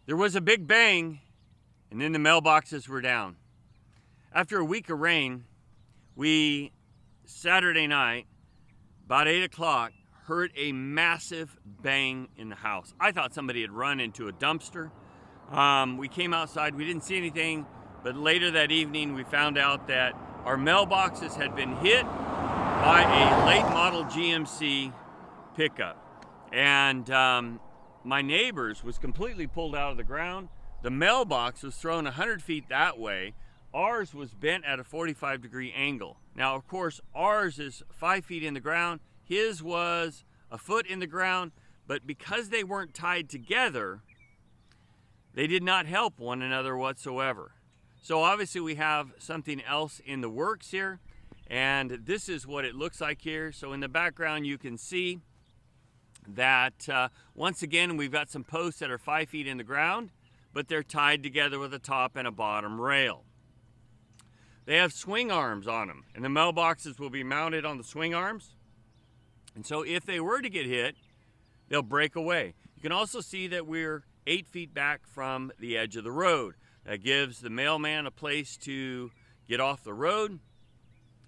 There was a big bang, and then the mailboxes were down. After a week of rain, we, Saturday night, about 8 o'clock, heard a massive bang in the house. I thought somebody had run into a dumpster. We came outside, we didn't see anything, but later that evening we found out that our mailboxes had been hit by a late model GMC pickup. And my neighbor's was completely pulled out of the ground. The mailbox was thrown 100 feet that way. Ours was bent at a 45-degree angle. Now, of course, ours is 5 feet in the ground. His was a foot in the ground, but because they weren't tied together, they did not help one another whatsoever. So obviously we have something else in the works here, and this is what it looks like here. So in the background you can see that once again we've got some posts that are 5 feet in the ground, but they're tied together with a top and a bottom rail. They have swing arms on them, and the mailboxes will be mounted on the swing arms. And so if they were to get hit, they'll break away. You can also see that we're 8 feet back from the edge of the road. That gives the mailman a place to get off the road,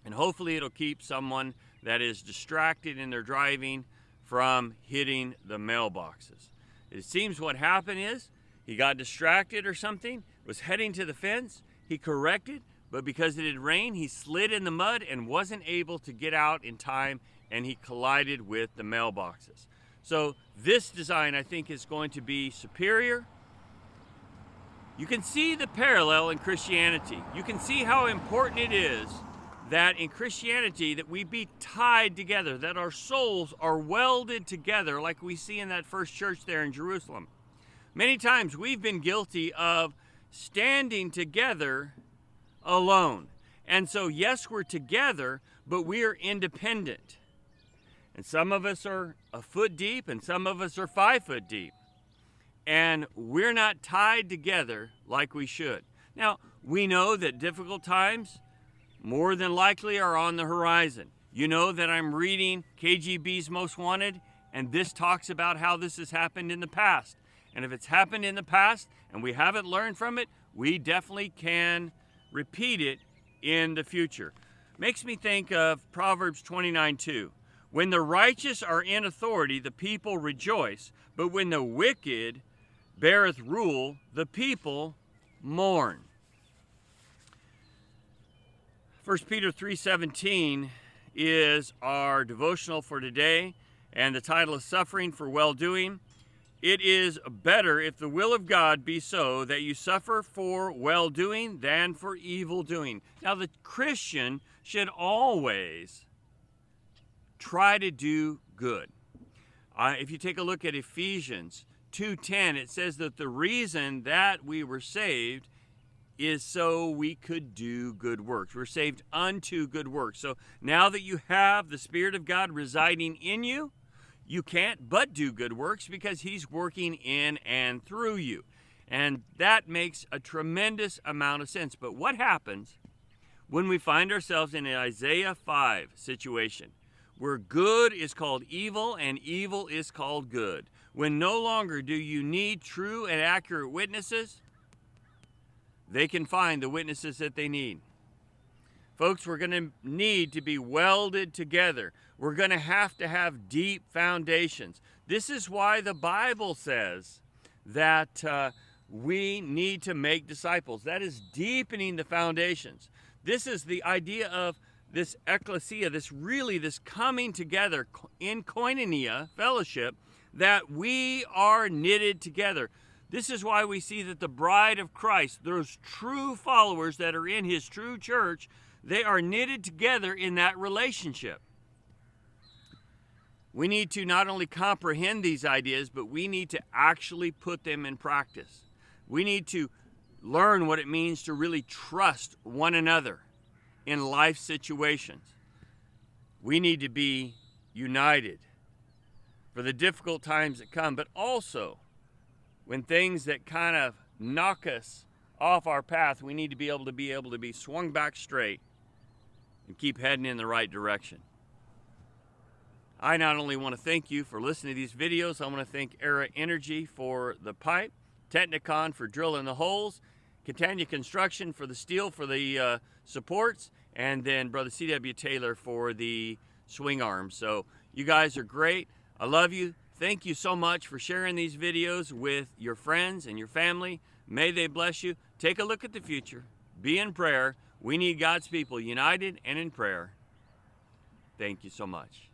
and hopefully it'll keep someone that is distracted in their driving from hitting the mailboxes. It seems what happened is he got distracted or something, was heading to the fence, he corrected, but because it had rained, he slid in the mud and wasn't able to get out in time, and he collided with the mailboxes. So this design, I think, is going to be superior. You can see the parallel in Christianity. You can see how important it is that in Christianity that we be tied together, that our souls are welded together like we see in that first church there in Jerusalem. Many times we've been guilty of standing together alone. And so yes, we're together, but we are independent. And some of us are a foot deep and some of us are 5 foot deep. And we're not tied together like we should. Now, we know that difficult times more than likely are on the horizon. You know that I'm reading KGB's Most Wanted, and this talks about how this has happened in the past. And if it's happened in the past and we haven't learned from it, we definitely can repeat it in the future. Makes me think of Proverbs 29:2. When the righteous are in authority, the people rejoice, but when the wicked beareth rule, the people mourn. 1 Peter 3:17 is our devotional for today, and the title is Suffering for Well-Doing. It is better, if the will of God be so, that you suffer for well-doing than for evil-doing. Now, the Christian should always try to do good. If you take a look at Ephesians 2:10, it says that the reason that we were saved is so we could do good works. We're saved unto good works. So now that you have the Spirit of God residing in you, you can't but do good works because He's working in and through you. And that makes a tremendous amount of sense. But what happens when we find ourselves in an Isaiah 5 situation where good is called evil and evil is called good? When no longer do you need true and accurate witnesses, they can find the witnesses that they need. Folks, we're going to need to be welded together. We're going to have deep foundations. This is why the Bible says that we need to make disciples. That is deepening the foundations. This is the idea of this ecclesia, this coming together in koinonia, fellowship, that we are knitted together. This is why we see that the bride of Christ, those true followers that are in His true church, they are knitted together in that relationship. We need to not only comprehend these ideas, but we need to actually put them in practice. We need to learn what it means to really trust one another in life situations. We need to be united for the difficult times that come, but also when things that kind of knock us off our path, we need to be able to be swung back straight and keep heading in the right direction. I not only want to thank you for listening to these videos, I want to thank Era Energy for the pipe. Technicon for drilling the holes, Catania Construction for the steel for the supports, and then Brother C.W. Taylor for the swing arms. So you guys are great. I love you. Thank you so much for sharing these videos with your friends and your family. May they bless you. Take a look at the future. Be in prayer. We need God's people united and in prayer. Thank you so much.